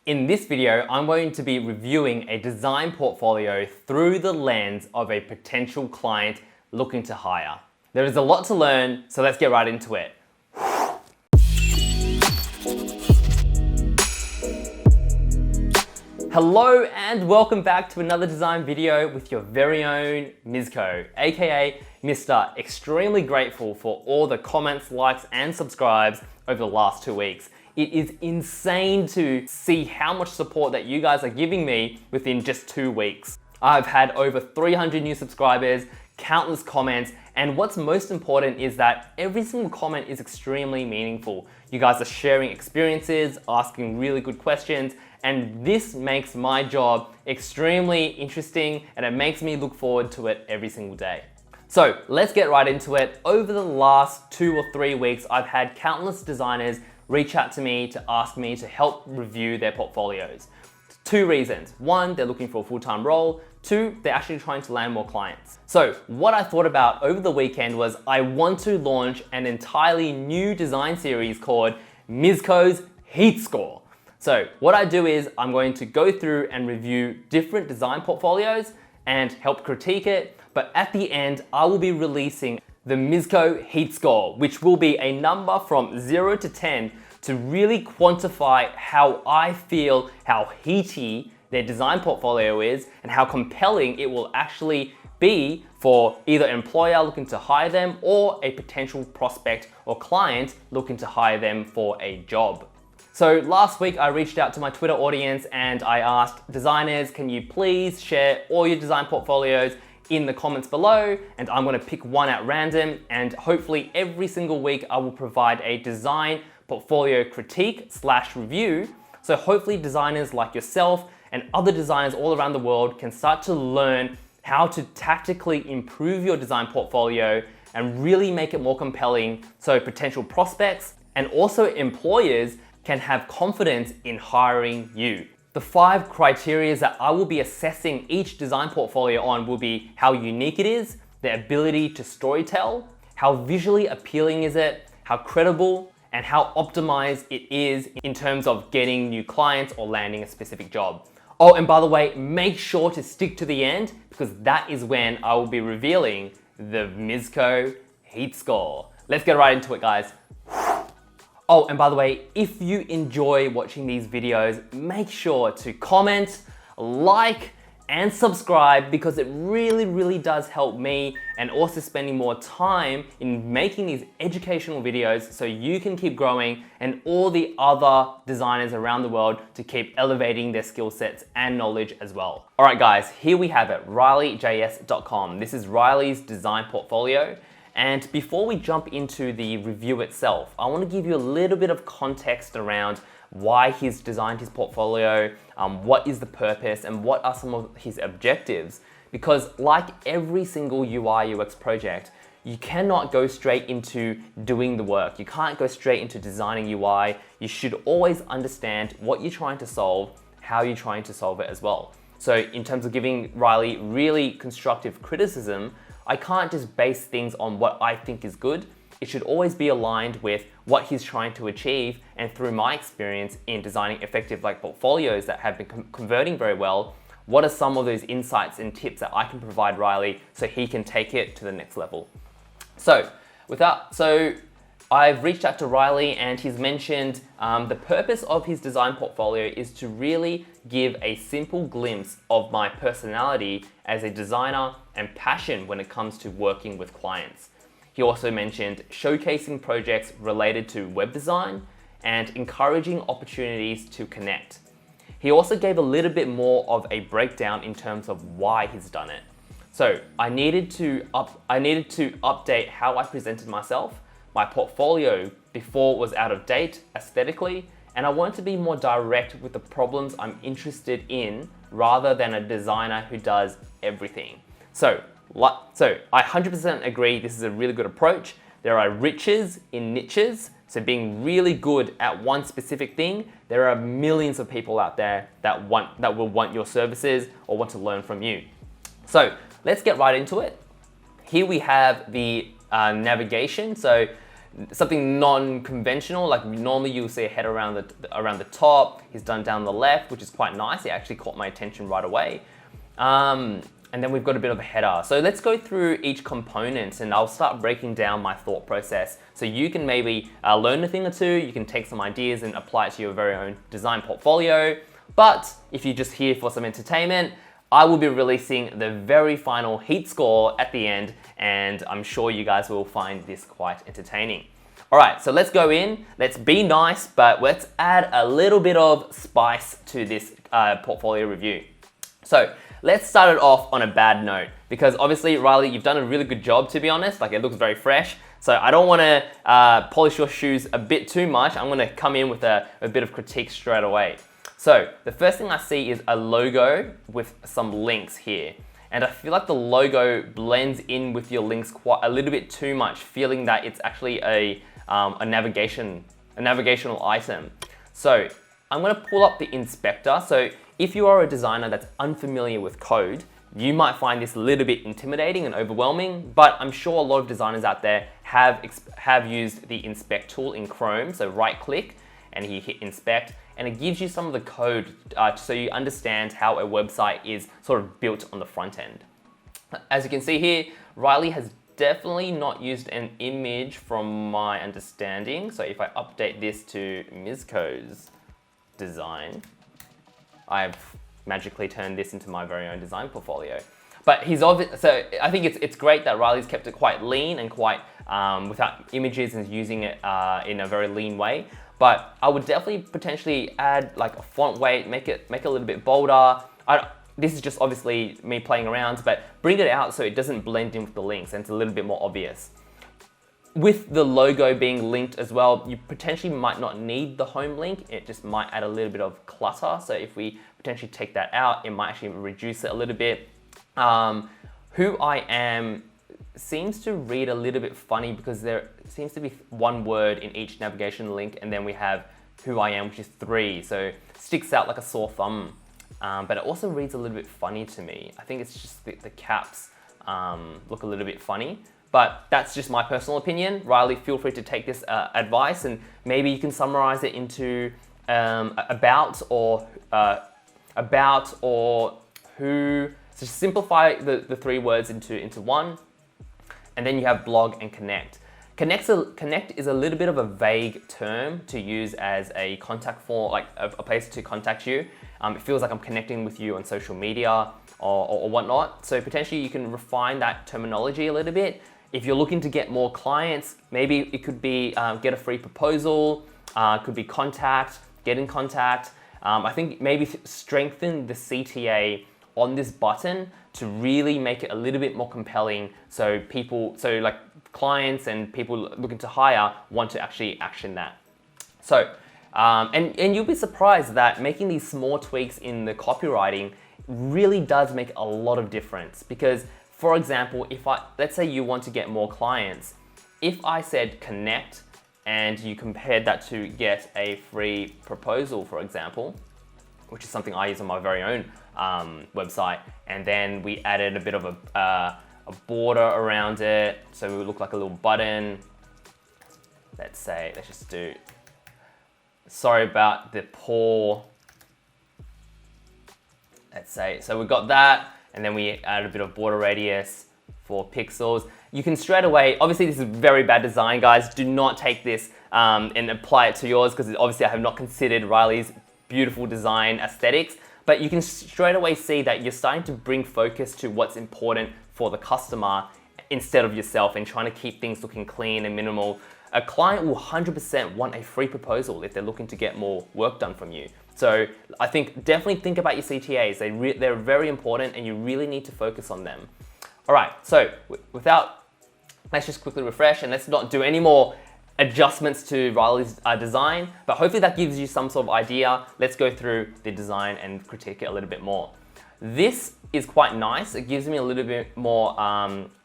In this video, I'm going to be reviewing a design portfolio through the lens of a potential client looking to hire. There is a lot to learn, so let's get right into it. Hello and welcome back to another design video with your very own Mizko, aka Mr. Extremely Grateful for all the comments, likes, and subscribes over the last 2 weeks. It is insane to see how much support that you guys are giving me within just 2 weeks. I've had over 300 new subscribers, countless comments, and what's most important is that every single comment is extremely meaningful. You guys are sharing experiences, asking really good questions, and this makes my job extremely interesting and it makes me look forward to it every single day. So let's get right into it. Over the last 2 or 3 weeks, I've had countless designers reach out to me to ask me to help review their portfolios. 2 reasons. 1, they're looking for a full-time role. 2, they're actually trying to land more clients. So what I thought about over the weekend was I want to launch an entirely new design series called Mizko's Heat Score. So what I do is I'm going to go through and review different design portfolios and help critique it. But at the end, I will be releasing the Mizko Heat Score, which will be a number from 0 to 10 to really quantify how I feel, how heaty their design portfolio is, and how compelling it will actually be for either an employer looking to hire them or a potential prospect or client looking to hire them for a job. So last week I reached out to my Twitter audience and I asked designers, can you please share all your design portfolios in the comments below, and I'm gonna pick one at random, and hopefully every single week I will provide a design portfolio critique / review. So hopefully designers like yourself and other designers all around the world can start to learn how to tactically improve your design portfolio and really make it more compelling so potential prospects and also employers can have confidence in hiring you. The 5 criteria that I will be assessing each design portfolio on will be how unique it is, the ability to storytell, how visually appealing is it, how credible, and how optimized it is in terms of getting new clients or landing a specific job. Oh, and by the way, make sure to stick to the end because that is when I will be revealing the Mizko Heat Score. Let's get right into it, guys. Oh, and by the way, if you enjoy watching these videos, make sure to comment, like, and subscribe because it really does help me, and also spending more time in making these educational videos so you can keep growing and all the other designers around the world to keep elevating their skill sets and knowledge as well. All right, guys, here we have it, RileyJS.com. This is Riley's design portfolio. And before we jump into the review itself, I want to give you a little bit of context around why he's designed his portfolio, what is the purpose, and what are some of his objectives. Because like every single UI UX project, you cannot go straight into doing the work. You can't go straight into designing UI. You should always understand what you're trying to solve, how you're trying to solve it as well. So in terms of giving Riley really constructive criticism, I can't just base things on what I think is good. It should always be aligned with what he's trying to achieve, and through my experience in designing effective portfolios that have been converting very well, what are some of those insights and tips that I can provide Riley so he can take it to the next level. So I've reached out to Riley and he's mentioned the purpose of his design portfolio is to really give a simple glimpse of my personality as a designer and passion when it comes to working with clients. He also mentioned showcasing projects related to web design and encouraging opportunities to connect. He also gave a little bit more of a breakdown in terms of why he's done it. So I needed to update how I presented myself. My portfolio before was out of date aesthetically, and I wanted to be more direct with the problems I'm interested in rather than a designer who does everything. So I 100% agree this is a really good approach. There are riches in niches, so being really good at one specific thing, there are millions of people out there that will want your services or want to learn from you. So let's get right into it. Here we have the navigation. So something non-conventional. Like normally you'll see a header around the top. He's done down the left, which is quite nice. It actually caught my attention right away. And then we've got a bit of a header. So let's go through each component and I'll start breaking down my thought process. So you can maybe learn a thing or two, you can take some ideas and apply it to your very own design portfolio. But if you're just here for some entertainment, I will be releasing the very final heat score at the end, and I'm sure you guys will find this quite entertaining. All right, so let's go in. Let's be nice, but let's add a little bit of spice to this portfolio review. So let's start it off on a bad note, because obviously, Riley, you've done a really good job, to be honest. Like, it looks very fresh. So I don't want to polish your shoes a bit too much. I'm going to come in with a bit of critique straight away. So the first thing I see is a logo with some links here. And I feel like the logo blends in with your links quite a little bit too much, feeling that it's actually a navigational item. So I'm going to pull up the inspector. So if you are a designer that's unfamiliar with code, you might find this a little bit intimidating and overwhelming, but I'm sure a lot of designers out there have used the inspect tool in Chrome. So right click and you hit inspect, and it gives you some of the code so you understand how a website is sort of built on the front end. As you can see here, Riley has definitely not used an image from my understanding. So if I update this to Mizco's design, I've magically turned this into my very own design portfolio. But so I think it's great that Riley's kept it quite lean and quite without images and using it in a very lean way. But I would definitely potentially add like a font weight, make it a little bit bolder. This is just obviously me playing around, but bring it out so it doesn't blend in with the links and it's a little bit more obvious. With the logo being linked as well, you potentially might not need the home link. It just might add a little bit of clutter. So if we potentially take that out, it might actually reduce it a little bit. Who I am seems to read a little bit funny because there seems to be one word in each navigation link, and then we have who I am, which is 3. So sticks out like a sore thumb. But it also reads a little bit funny to me. I think it's just the caps look a little bit funny. But that's just my personal opinion. Riley, feel free to take this advice and maybe you can summarize it into about or who. So simplify the 3 words into one. And then you have blog and connect. Connect is a little bit of a vague term to use as a contact form, like a place to contact you. It feels like I'm connecting with you on social media or whatnot. So potentially you can refine that terminology a little bit. If you're looking to get more clients, maybe it could be get a free proposal, could be contact, get in contact. I think maybe strengthen the CTA on this button to really make it a little bit more compelling so like clients and people looking to hire want to actually action that. So, and you'll be surprised that making these small tweaks in the copywriting really does make a lot of difference. Because, for example, let's say you want to get more clients, if I said connect and you compared that to get a free proposal, for example, which is something I use on my very own website, and then we added a bit of a border around it so it would look like a little button. Let's just do, sorry about the poor, let's say, so we've got that, and then we add a bit of border radius, 4 pixels. You can straight away, obviously this is very bad design, guys. Do not take this and apply it to yours, because obviously I have not considered Riley's beautiful design aesthetics, but you can straight away see that you're starting to bring focus to what's important for the customer instead of yourself and trying to keep things looking clean and minimal. A client will 100% want a free proposal if they're looking to get more work done from you. So I think definitely think about your CTAs. They're very important and you really need to focus on them. All right, so let's just quickly refresh and let's not do any more adjustments to Riley's design, but hopefully that gives you some sort of idea. Let's go through the design and critique it a little bit more. This is quite nice. It gives me a little bit more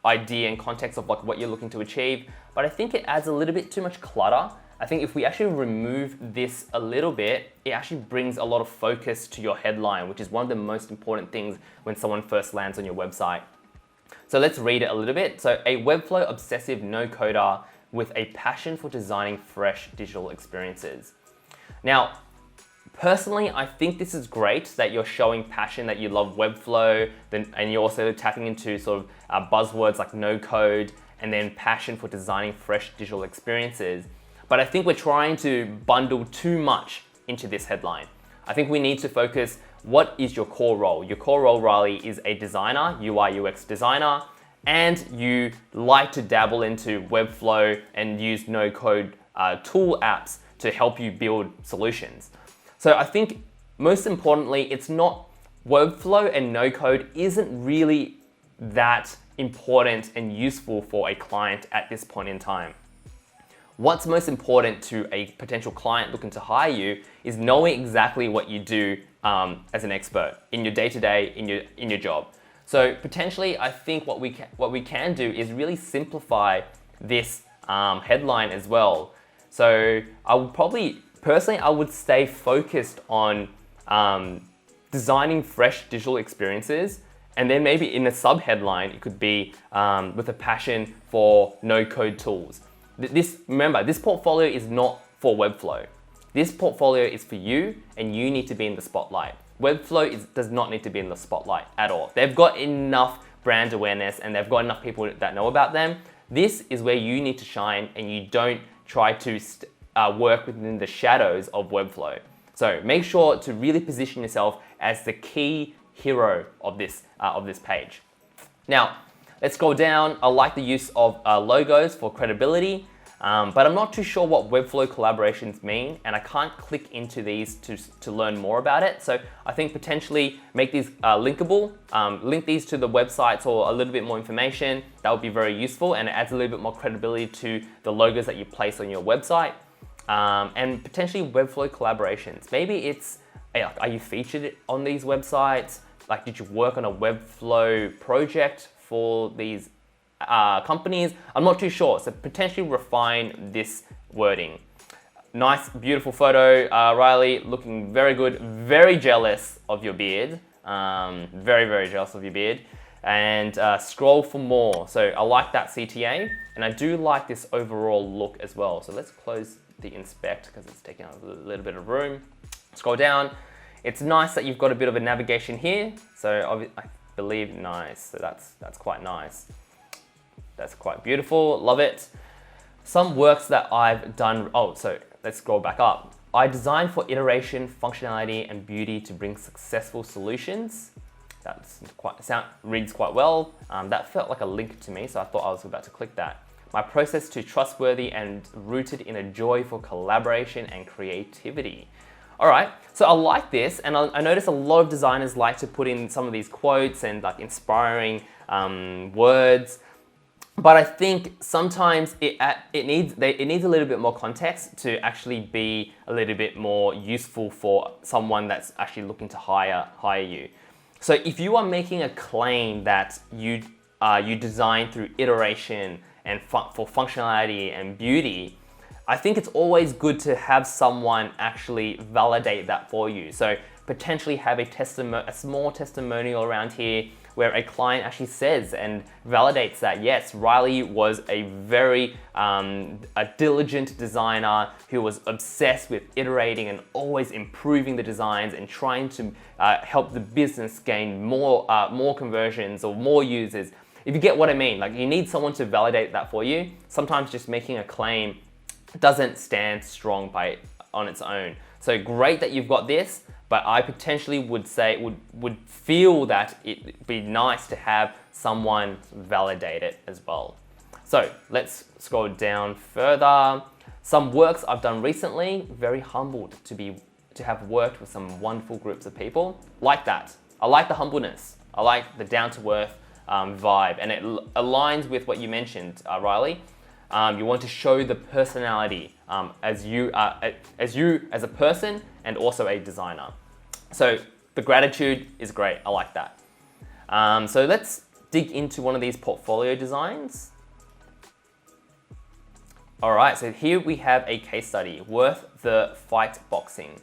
idea and context of what you're looking to achieve, but I think it adds a little bit too much clutter. I think if we actually remove this a little bit, it actually brings a lot of focus to your headline, which is one of the most important things when someone first lands on your website. So let's read it a little bit. So a Webflow obsessive no-coder with a passion for designing fresh digital experiences. Now, personally, I think this is great that you're showing passion, that you love Webflow, and you're also tapping into sort of buzzwords like no code, and then passion for designing fresh digital experiences. But I think we're trying to bundle too much into this headline. I think we need to focus, what is your core role? Your core role, Riley, is a designer, UI UX designer, and you like to dabble into Webflow and use no code tool apps to help you build solutions. So I think most importantly, it's not, Webflow and no code isn't really that important and useful for a client at this point in time. What's most important to a potential client looking to hire you is knowing exactly what you do as an expert in your day-to-day, in your job. So potentially, I think what we can do is really simplify this headline as well. So I would probably, personally, I would stay focused on designing fresh digital experiences, and then maybe in a sub-headline, it could be with a passion for no-code tools. Remember, this portfolio is not for Webflow. This portfolio is for you, and you need to be in the spotlight. Webflow does not need to be in the spotlight at all. They've got enough brand awareness, and they've got enough people that know about them. This is where you need to shine, and you don't try to work within the shadows of Webflow. So make sure to really position yourself as the key hero of this page. Now, let's scroll down. I like the use of logos for credibility, but I'm not too sure what Webflow collaborations mean, and I can't click into these to learn more about it. So I think potentially make these linkable, link these to the websites or a little bit more information. That would be very useful, and it adds a little bit more credibility to the logos that you place on your website. And potentially Webflow collaborations. Maybe it's, are you featured on these websites? Like, did you work on a Webflow project for these companies? I'm not too sure, so potentially refine this wording. Nice, beautiful photo, Riley, looking very good, very jealous of your beard. Very, very jealous of your beard. And scroll for more. So I like that CTA, and I do like this overall look as well. So let's close the inspect because it's taking up a little bit of room. Scroll down. It's nice that you've got a bit of a navigation here. So I believe nice. So that's quite nice. That's quite beautiful. Love it. Some works that I've done. Oh, so let's scroll back up. I designed for iteration, functionality, and beauty to bring successful solutions. Reads quite well. That felt like a link to me, so I thought I was about to click that. My process to trustworthy and rooted in a joy for collaboration and creativity. All right, so I like this, and I notice a lot of designers like to put in some of these quotes and like inspiring words, but I think sometimes it needs a little bit more context to actually be a little bit more useful for someone that's actually looking to hire you. So if you are making a claim that you design through iteration and for functionality and beauty, I think it's always good to have someone actually validate that for you. So potentially have a small testimonial around here where a client actually says and validates that, yes, Riley was a very a diligent designer who was obsessed with iterating and always improving the designs and trying to help the business gain more conversions or more users. If you get what I mean, like you need someone to validate that for you. Sometimes just making a claim doesn't stand strong on its own. So great that you've got this, but I potentially would say, would feel that it'd be nice to have someone validate it as well. So let's scroll down further. Some works I've done recently, very humbled to have worked with some wonderful groups of people. Like that. I like the humbleness. I like the down-to-earth vibe, and it aligns with what you mentioned, Riley. You want to show the personality as you as a person and also a designer. So the gratitude is great. I like that. So let's dig into one of these portfolio designs. All right, so here we have a case study, worth the fight boxing.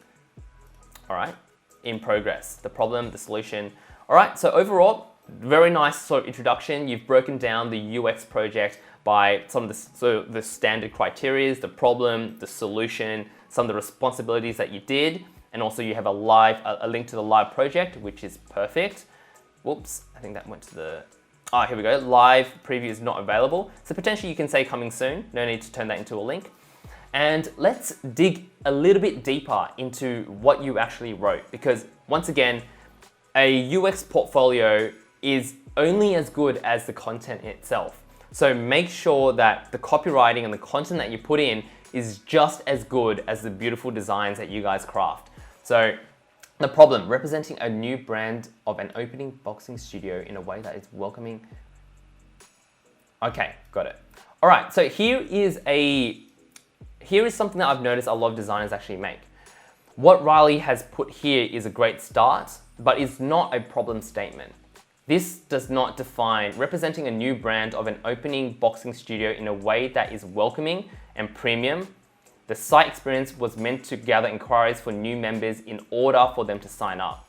All right, in progress, the problem, the solution. All right, so overall, very nice sort of introduction. You've broken down the UX project by some of the standard criteria, the problem, the solution, some of the responsibilities that you did, and also you have a link to the live project, which is perfect. Whoops, I think that went to the, here we go. Live preview is not available. So potentially you can say coming soon. No need to turn that into a link. And let's dig a little bit deeper into what you actually wrote, because once again, a UX portfolio is only as good as the content itself. So make sure that the copywriting and the content that you put in is just as good as the beautiful designs that you guys craft. So the problem, representing a new brand of an opening boxing studio in a way that is welcoming. Okay, got it. All right, so here is something that I've noticed a lot of designers actually make. What Riley has put here is a great start, but it's not a problem statement. This does not define representing a new brand of an opening boxing studio in a way that is welcoming and premium. The site experience was meant to gather inquiries for new members in order for them to sign up.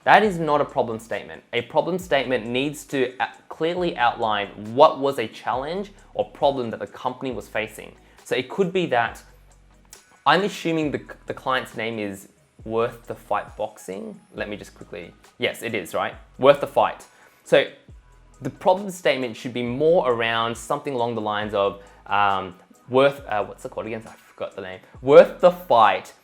That is not a problem statement. A problem statement needs to clearly outline what was a challenge or problem that the company was facing. So it could be that, I'm assuming the client's name is Worth the Fight Boxing. Let me just quickly, yes, it is, right? Worth the Fight. So the problem statement should be more around something along the lines of what's it called again? I forgot the name. Worth the Fight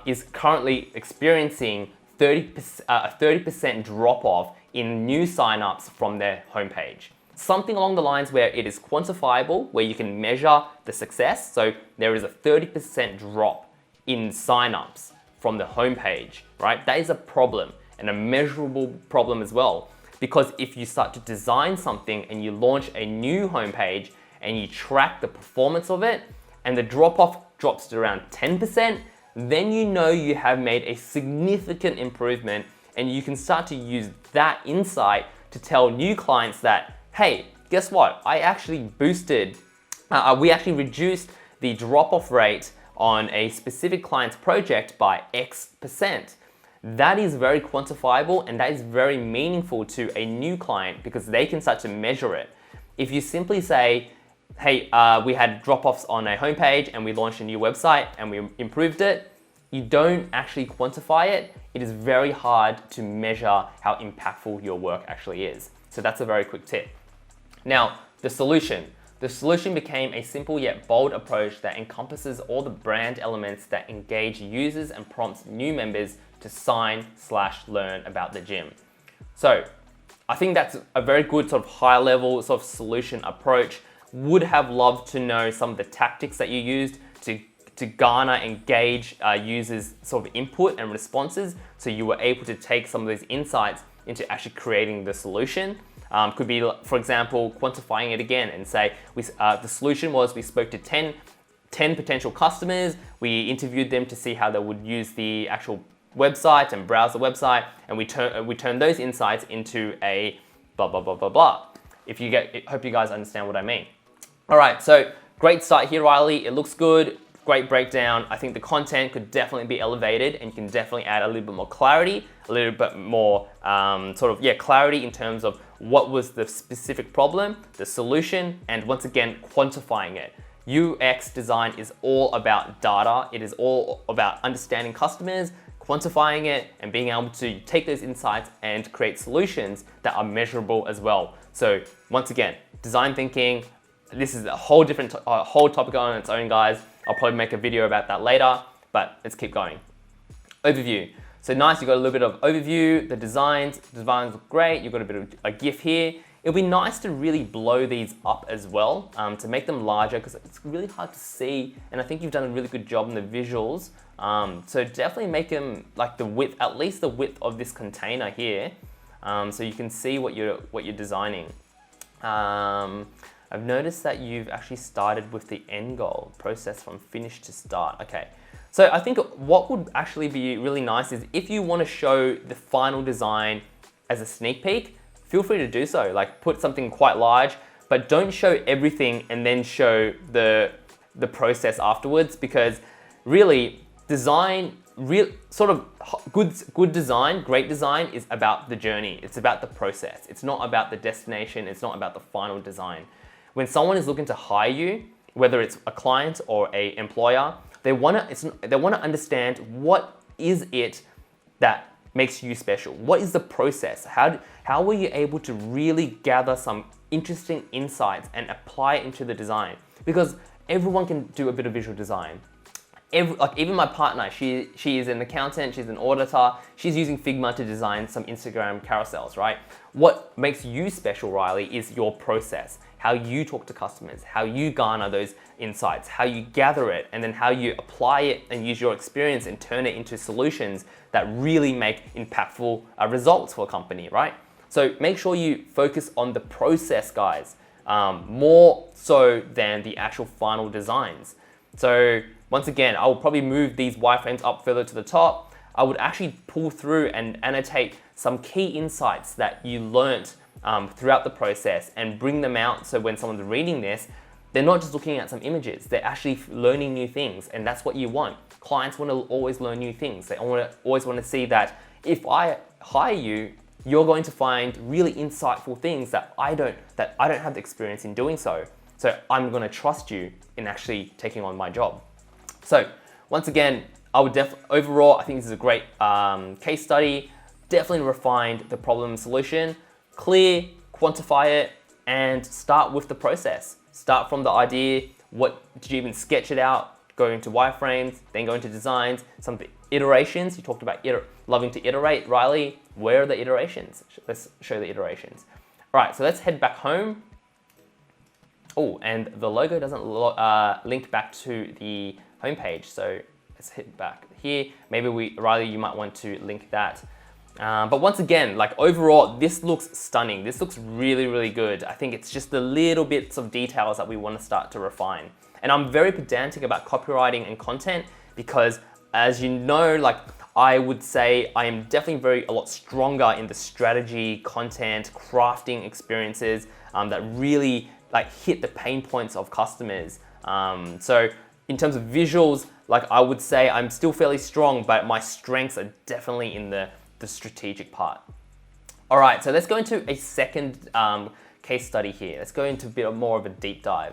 is currently experiencing a 30% drop off in new signups from their homepage. Something along the lines where it is quantifiable, where you can measure the success. So there is a 30% drop in signups from the homepage, right? That is a problem, and a measurable problem as well. Because if you start to design something and you launch a new homepage and you track the performance of it and the drop-off drops to around 10%, then you know you have made a significant improvement, and you can start to use that insight to tell new clients that, hey, guess what? we actually reduced the drop-off rate on a specific client's project by X%. That is very quantifiable, and that is very meaningful to a new client because they can start to measure it. If you simply say, hey, we had drop-offs on a homepage and we launched a new website and we improved it, you don't actually quantify it, it is very hard to measure how impactful your work actually is. So that's a very quick tip. Now, the solution. The solution became a simple yet bold approach that encompasses all the brand elements that engage users and prompts new members to sign/learn about the gym. So I think that's a very good sort of high level sort of solution approach. Would have loved to know some of the tactics that you used to garner, engage users' sort of input and responses, so you were able to take some of those insights into actually creating the solution. Could be, for example, quantifying it again and say, the solution was we spoke to 10 potential customers, we interviewed them to see how they would use the actual website and browse the website, and we turn those insights into a blah, blah, blah, blah, blah. Hope you guys understand what I mean. All right, so great start here, Riley. It looks good. Great breakdown. I think the content could definitely be elevated, and you can definitely add a little bit more clarity, a little bit more clarity in terms of what was the specific problem, the solution, and once again, quantifying it. UX design is all about data. It is all about understanding customers, quantifying it, and being able to take those insights and create solutions that are measurable as well. So once again, design thinking, this is a whole topic on its own, guys. I'll probably make a video about that later, but let's keep going. Overview. So nice, you've got a little bit of overview, the designs look great, you've got a bit of a GIF here. It'll be nice to really blow these up as well, to make them larger, because it's really hard to see, and I think you've done a really good job in the visuals. So definitely make them like the width, at least the width of this container here, so you can see what you're designing. I've noticed that you've actually started with the end goal process from finish to start. Okay, so I think what would actually be really nice is if you want to show the final design as a sneak peek, feel free to do so. Like put something quite large, but don't show everything and then show the process afterwards, because really design real sort of good design, great design is about the journey. It's about the process. It's not about the destination. It's not about the final design. When someone is looking to hire you, whether it's a client or a employer, they want to understand what is it that makes you special. What is the process? How were you able to really gather some interesting insights and apply it into the design? Because everyone can do a bit of visual design. Like even my partner, she is an accountant, she's an auditor, she's using Figma to design some Instagram carousels, right? What makes you special, Riley, is your process, how you talk to customers, how you garner those insights, how you gather it, and then how you apply it and use your experience and turn it into solutions that really make impactful results for a company, right? So make sure you focus on the process, guys, more so than the actual final designs. So once again, I will probably move these wireframes up further to the top. I would actually pull through and annotate some key insights that you learnt throughout the process and bring them out so when someone's reading this, they're not just looking at some images, they're actually learning new things, and that's what you want. Clients want to always learn new things. They always want to see that if I hire you, you're going to find really insightful things that I don't have the experience in doing so. So I'm going to trust you in actually taking on my job. So once again, overall, I think this is a great case study. Definitely refined the problem solution, clear, quantify it, and start with the process. Start from the idea. What did you even sketch it out? Go into wireframes, then go into designs, some iterations. You talked about loving to iterate. Riley, where are the iterations? Let's show the iterations. All right, so let's head back home. Oh, and the logo doesn't link back to the homepage, so let's hit back here. Maybe Riley, you might want to link that. But once again, like overall, this looks stunning. This looks really, really good. I think it's just the little bits of details that we want to start to refine. And I'm very pedantic about copywriting and content because, as you know, like I would say I am definitely a lot stronger in the strategy, content, crafting experiences that really like hit the pain points of customers. So in terms of visuals, like I would say I'm still fairly strong, but my strengths are definitely in the strategic part. All right, so let's go into a second case study here. Let's go into a bit more of a deep dive.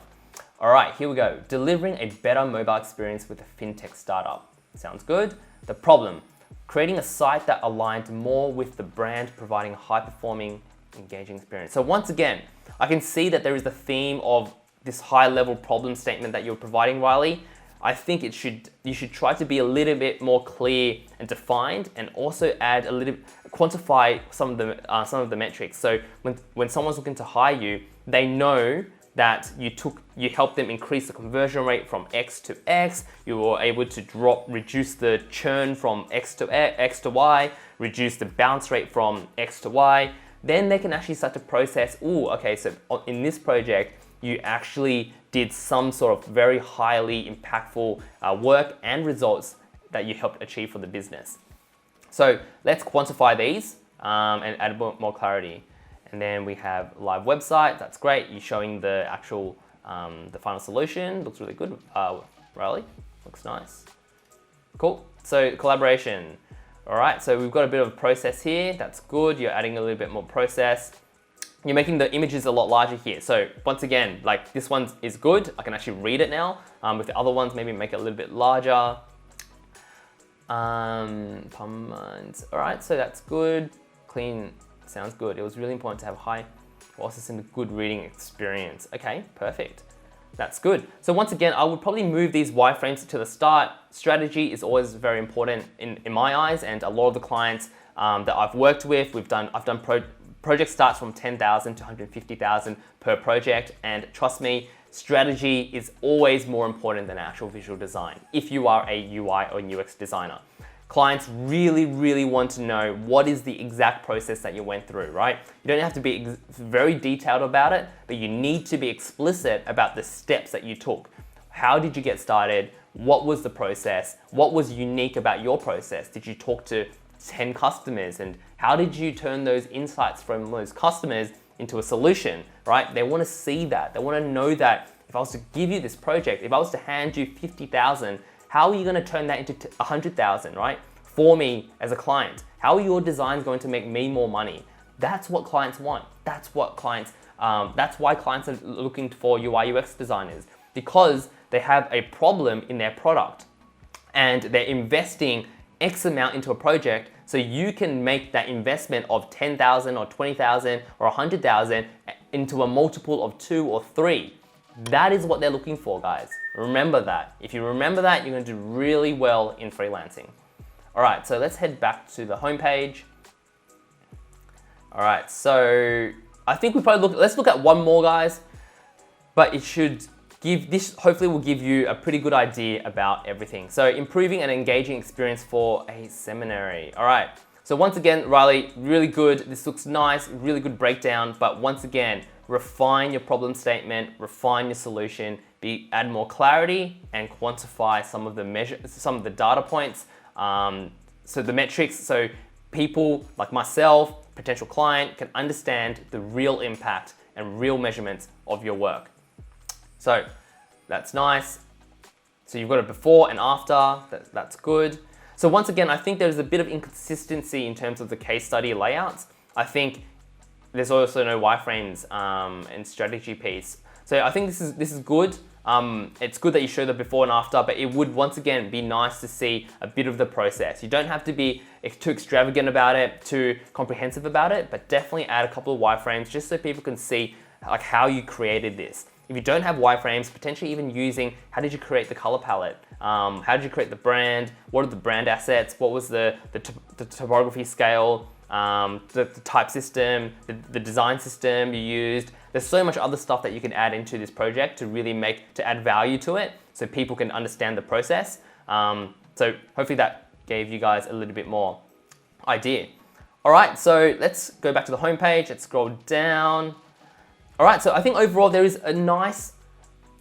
All right, here we go. Delivering a better mobile experience with a fintech startup. Sounds good. The problem, creating a site that aligned more with the brand, providing a high-performing, engaging experience. So once again, I can see that there is the theme of this high-level problem statement that you're providing, Riley. I think you should try to be a little bit more clear and defined, and also add quantify some of the metrics. So when someone's looking to hire you, they know that you helped them increase the conversion rate from X to X. You were able to reduce the churn from X to Y, reduce the bounce rate from X to Y. Then they can actually start to process, okay, so in this project, you actually did some sort of very highly impactful work and results that you helped achieve for the business. So let's quantify these and add more clarity. And then we have live website. That's great. You're showing the actual, the final solution. Looks really good. Riley, looks nice. Cool. So collaboration. All right, so we've got a bit of a process here. That's good. You're adding a little bit more process. You're making the images a lot larger here. So once again, like this one is good. I can actually read it now. With the other ones, maybe make it a little bit larger. All right, so that's good. Clean, sounds good. It was really important to have high process and a good reading experience. Okay, perfect. That's good. So once again, I would probably move these wireframes to the start. Strategy is always very important in my eyes, and a lot of the clients that I've worked with, I've done project starts from 10,000 to 150,000 per project, and trust me, strategy is always more important than actual visual design if you are a UI or UX designer. Clients really, really want to know what is the exact process that you went through, right? You don't have to be very detailed about it, but you need to be explicit about the steps that you took. How did you get started? What was the process? What was unique about your process? Did you talk to 10 customers, and how did you turn those insights from those customers into a solution, right? They want to see that. They want to know that if I was to give you this project, if I was to hand you 50,000, How are you going to turn that into 100,000, right? For me as a client, how are your designs going to make me more money? That's what clients want. That's why clients are looking for UI UX designers, because they have a problem in their product and they're investing X amount into a project, so you can make that investment of 10,000 or 20,000 or 100,000 into a multiple of 2 or 3. That is what they're looking for, guys. Remember that. If you remember that, you're going to do really well in freelancing. All right, so let's head back to the homepage. All right, so I think let's look at one more, guys, but it should hopefully will give you a pretty good idea about everything. So improving an engaging experience for a seminary. All right, so once again, Riley, really good. This looks nice, really good breakdown, but once again, refine your problem statement, refine your solution, add more clarity and quantify some of the data points. So the metrics, so people like myself, potential client, can understand the real impact and real measurements of your work. So that's nice. So you've got a before and after, that's good. So once again, I think there's a bit of inconsistency in terms of the case study layouts. I think there's also no wireframes and strategy piece. So I think this is good. It's good that you show the before and after, but it would once again be nice to see a bit of the process. You don't have to be too extravagant about it, too comprehensive about it, but definitely add a couple of wireframes just so people can see like how you created this. If you don't have wireframes, potentially even using how did you create the color palette? How did you create the brand? What are the brand assets? What was the topography scale? The type system, the design system you used. There's so much other stuff that you can add into this project to add value to it so people can understand the process. So hopefully that gave you guys a little bit more idea. All right, so let's go back to the homepage. Let's scroll down. All right, so I think overall there is a nice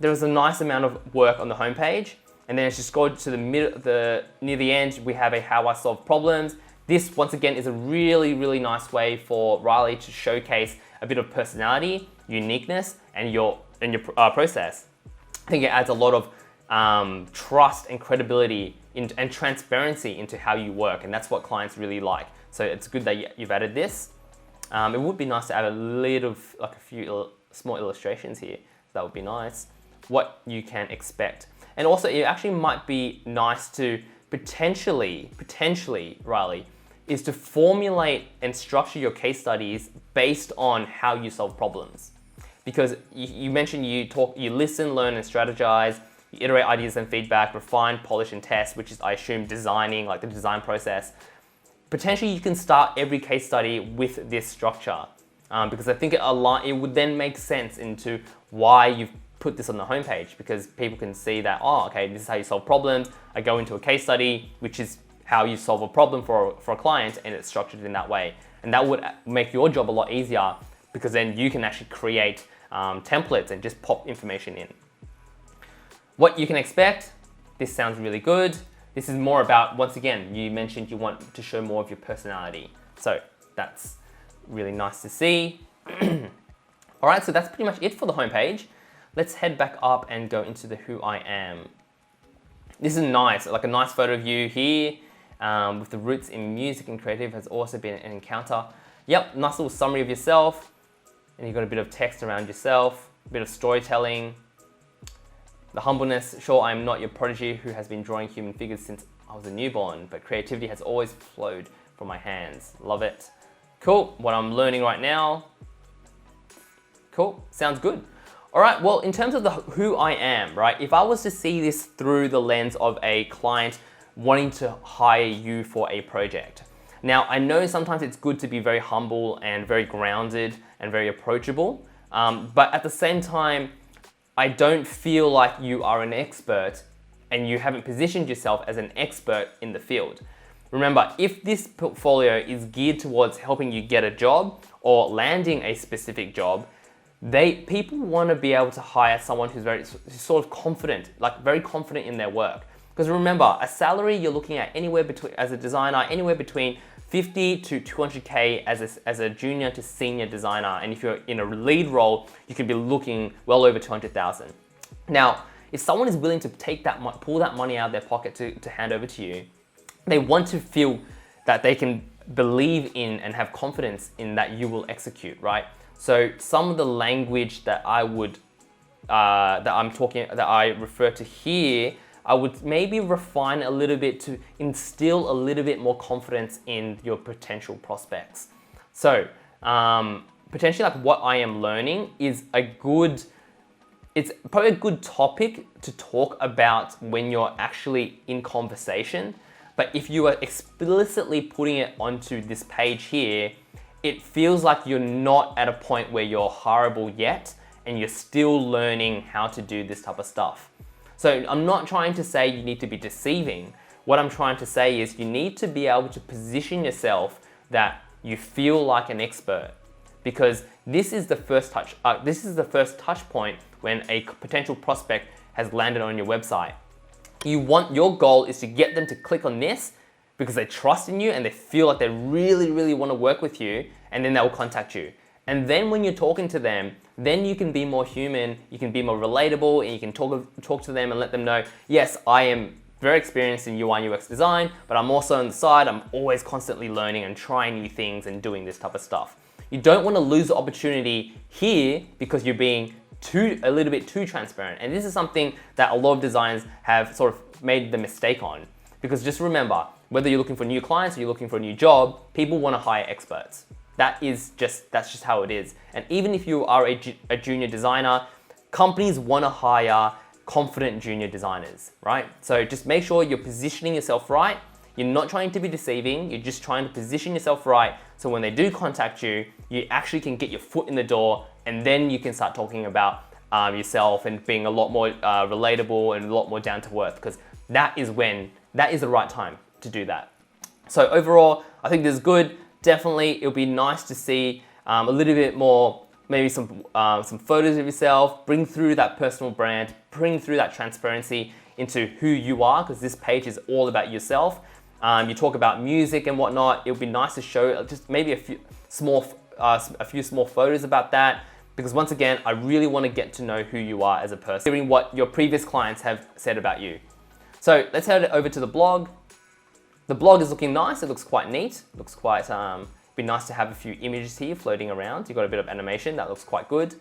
amount of work on the homepage. And then as you scroll to near the end, we have a how I solve problems. This, once again, is a really, really nice way for Riley to showcase a bit of personality, uniqueness, and your process. I think it adds a lot of trust and credibility and transparency into how you work, and that's what clients really like. So it's good that you've added this. It would be nice to add a few small illustrations here. So that would be nice. What you can expect. And also, it actually might be nice to potentially, Riley, is to formulate and structure your case studies based on how you solve problems. Because you mentioned you listen, learn, and strategize, you iterate ideas and feedback, refine, polish, and test, which is, I assume, designing, like the design process. Potentially, you can start every case study with this structure because I think it would then make sense into why you've put this on the homepage, because people can see that, oh, okay, this is how you solve problems. I go into a case study, which is how you solve a problem for a client, and it's structured in that way. And that would make your job a lot easier because then you can actually create templates and just pop information in. What you can expect, this sounds really good. This is more about, once again, you mentioned you want to show more of your personality. So that's really nice to see. All right, so that's pretty much it for the homepage. Let's head back up and go into the who I am. This is nice, like a nice photo of you here with the roots in music and creative has also been an encounter. Yep, nice little summary of yourself. And you've got a bit of text around yourself, a bit of storytelling. The humbleness, sure, I am not your prodigy who has been drawing human figures since I was a newborn, but creativity has always flowed from my hands. Love it. Cool, what I'm learning right now. Cool, sounds good. All right, well, in terms of the who I am, right? If I was to see this through the lens of a client wanting to hire you for a project. Now, I know sometimes it's good to be very humble and very grounded and very approachable, but at the same time, I don't feel like you are an expert and you haven't positioned yourself as an expert in the field. Remember, if this portfolio is geared towards helping you get a job or landing a specific job, people want to be able to hire someone who's very sort of confident, like very confident in their work. Because remember, a salary you're looking at anywhere between, as a designer, anywhere between 50 to 200K as a junior to senior designer. And if you're in a lead role, you could be looking well over 200,000. Now, if someone is willing to pull that money out of their pocket to hand over to you, they want to feel that they can believe in and have confidence in that you will execute, right? So some of the language that I refer to here, I would maybe refine a little bit to instill a little bit more confidence in your potential prospects. So potentially like what I am learning is it's probably a good topic to talk about when you're actually in conversation. But if you are explicitly putting it onto this page here, it feels like you're not at a point where you're hireable yet and you're still learning how to do this type of stuff. So I'm not trying to say you need to be deceiving. What I'm trying to say is you need to be able to position yourself that you feel like an expert, because this is the first touch point when a potential prospect has landed on your website. Your goal is to get them to click on this because they trust in you and they feel like they really, really want to work with you, and then they will contact you. And then when you're talking to them, then you can be more human, you can be more relatable, and you can talk to them and let them know, yes, I am very experienced in UI and UX design, but I'm also on the side, I'm always constantly learning and trying new things and doing this type of stuff. You don't want to lose the opportunity here because you're being a little bit too transparent. And this is something that a lot of designers have sort of made the mistake on. Because just remember, whether you're looking for new clients or you're looking for a new job, people want to hire experts. That's just how it is. And even if you are a junior designer, companies want to hire confident junior designers, right? So just make sure you're positioning yourself right. You're not trying to be deceiving, you're just trying to position yourself right so when they do contact you, you actually can get your foot in the door, and then you can start talking about yourself and being a lot more relatable and a lot more down to earth, because that is the right time to do that. So overall, I think this is good. Definitely, it'll be nice to see a little bit more, maybe some photos of yourself, bring through that personal brand, bring through that transparency into who you are, because this page is all about yourself. You talk about music and whatnot. It would be nice to show just maybe a few small photos about that, because once again, I really want to get to know who you are as a person, hearing what your previous clients have said about you. So let's head over to the blog. The blog is looking nice. It looks quite neat. It looks quite, be nice to have a few images here floating around. You've got a bit of animation. That looks quite good.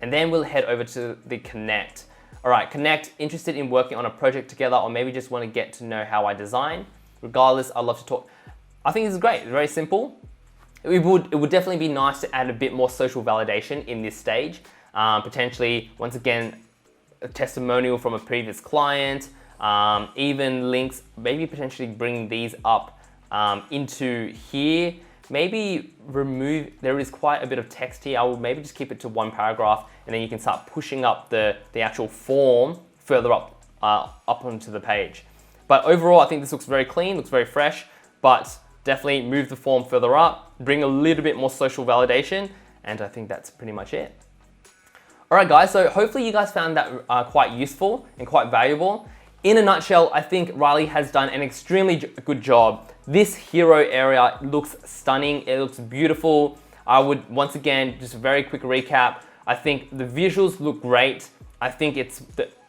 And then we'll head over to the Connect. All right, Connect, interested in working on a project together, or maybe just want to get to know how I design. Regardless, I'd love to talk. I think this is great. It's very simple. It would definitely be nice to add a bit more social validation in this stage. Potentially, once again, a testimonial from a previous client, even links, maybe potentially bring these up into here. Maybe remove, there is quite a bit of text here. I will maybe just keep it to one paragraph, and then you can start pushing up the actual form further up onto the page. But overall, I think this looks very clean, looks very fresh, but definitely move the form further up, bring a little bit more social validation, and I think that's pretty much it. All right, guys, so hopefully you guys found that quite useful and quite valuable. In a nutshell, I think Riley has done an extremely good job. This hero area looks stunning, it looks beautiful. I would, once again, just a very quick recap, I think the visuals look great. I think it's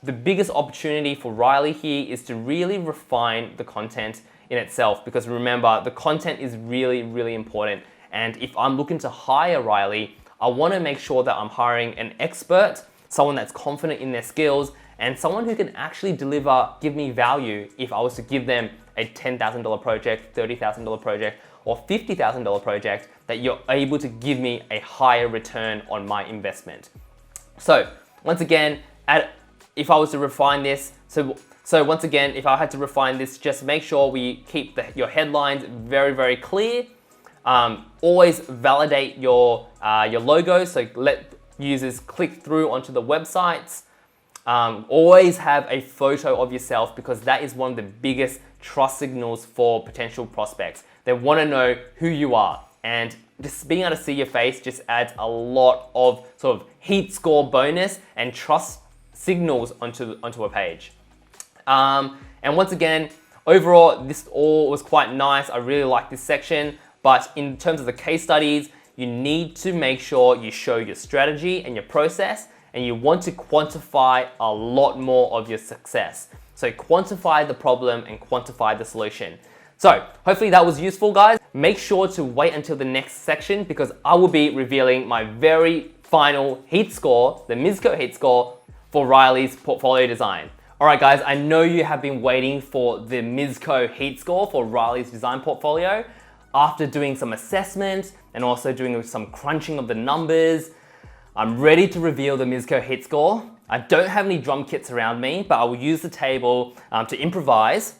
the biggest opportunity for Riley here is to really refine the content in itself, because remember, the content is really, really important. And if I'm looking to hire Riley, I want to make sure that I'm hiring an expert, someone that's confident in their skills, and someone who can actually give me value if I was to give them a $10,000 project, $30,000 project, or $50,000 project, that you're able to give me a higher return on my investment. So once again, if I was to refine this, so once again, if I had to refine this, just make sure we keep your headlines very, very clear. Always validate your logo, so let users click through onto the websites. Always have a photo of yourself, because that is one of the biggest trust signals for potential prospects. They want to know who you are, and just being able to see your face just adds a lot of sort of heat score bonus and trust signals onto a page. And once again, overall, this all was quite nice. I really like this section, but in terms of the case studies, you need to make sure you show your strategy and your process, and you want to quantify a lot more of your success. So quantify the problem and quantify the solution. So hopefully that was useful, guys. Make sure to wait until the next section because I will be revealing my very final heat score, the MIZCO heat score for Riley's portfolio design. All right, guys, I know you have been waiting for the MIZCO heat score for Riley's design portfolio. After doing some assessment and also doing some crunching of the numbers, I'm ready to reveal the MIZCO heat score. I don't have any drum kits around me, but I will use the table to improvise.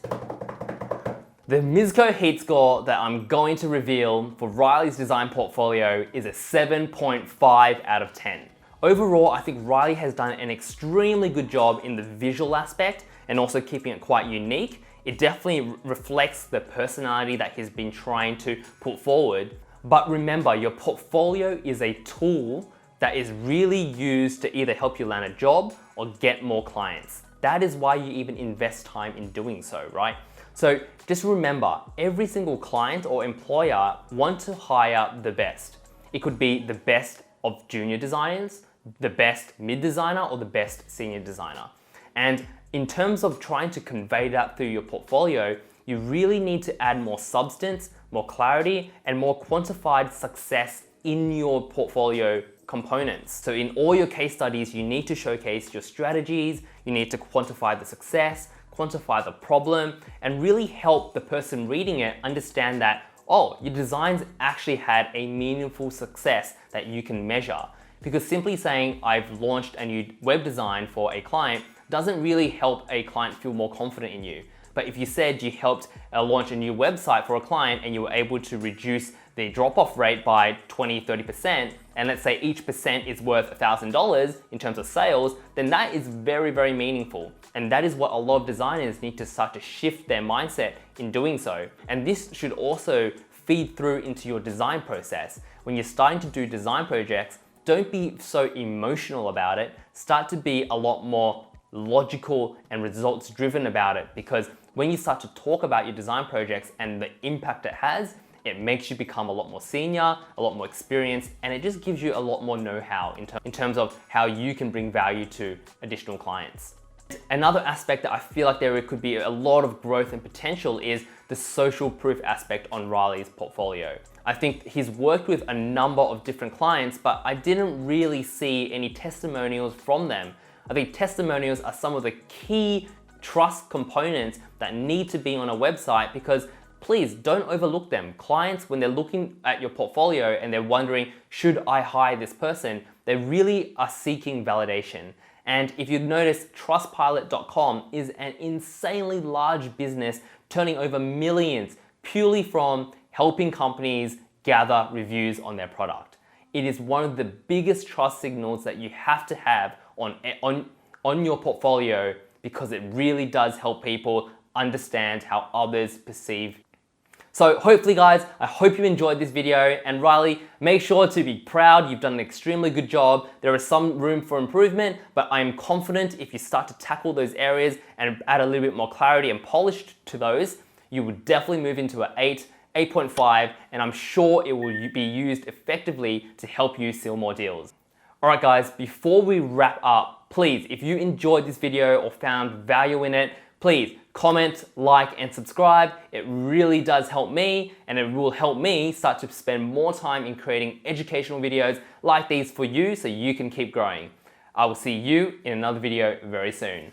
The MIZCO heat score that I'm going to reveal for Riley's design portfolio is a 7.5 out of 10. Overall, I think Riley has done an extremely good job in the visual aspect and also keeping it quite unique. It definitely reflects the personality that he's been trying to put forward. But remember, your portfolio is a tool that is really used to either help you land a job or get more clients. That is why you even invest time in doing so, right? So just remember, every single client or employer wants to hire the best. It could be the best of junior designers, the best mid designer, or the best senior designer. And in terms of trying to convey that through your portfolio, you really need to add more substance, more clarity, and more quantified success in your portfolio components. So in all your case studies, you need to showcase your strategies, you need to quantify the success, quantify the problem, and really help the person reading it understand that, oh, your designs actually had a meaningful success that you can measure. Because simply saying, I've launched a new web design for a client doesn't really help a client feel more confident in you. But if you said you helped launch a new website for a client and you were able to reduce the drop-off rate by 20-30%, and let's say each percent is worth $1,000 in terms of sales, then that is very, very meaningful. And that is what a lot of designers need to start to shift their mindset in doing so. And this should also feed through into your design process. When you're starting to do design projects, don't be so emotional about it. Start to be a lot more logical and results driven about it, because when you start to talk about your design projects and the impact it has, it makes you become a lot more senior, a lot more experienced, and it just gives you a lot more know-how in terms of how you can bring value to additional clients. Another aspect that I feel like there could be a lot of growth and potential is the social proof aspect on Riley's portfolio. I think he's worked with a number of different clients, but I didn't really see any testimonials from them. I think testimonials are some of the key trust components that need to be on a website, because please don't overlook them. Clients, when they're looking at your portfolio and they're wondering, should I hire this person? They really are seeking validation. And if you've noticed, Trustpilot.com is an insanely large business turning over millions purely from helping companies gather reviews on their product. It is one of the biggest trust signals that you have to have on your portfolio, because it really does help people understand how others perceive. So hopefully, guys, I hope you enjoyed this video, and Riley, make sure to be proud. You've done an extremely good job. There is some room for improvement, but I'm confident if you start to tackle those areas and add a little bit more clarity and polish to those, you would definitely move into an 8, 8.5, and I'm sure it will be used effectively to help you seal more deals. All right, guys, before we wrap up, please, if you enjoyed this video or found value in it, please comment, like, and subscribe. It really does help me, and it will help me start to spend more time in creating educational videos like these for you so you can keep growing. I will see you in another video very soon.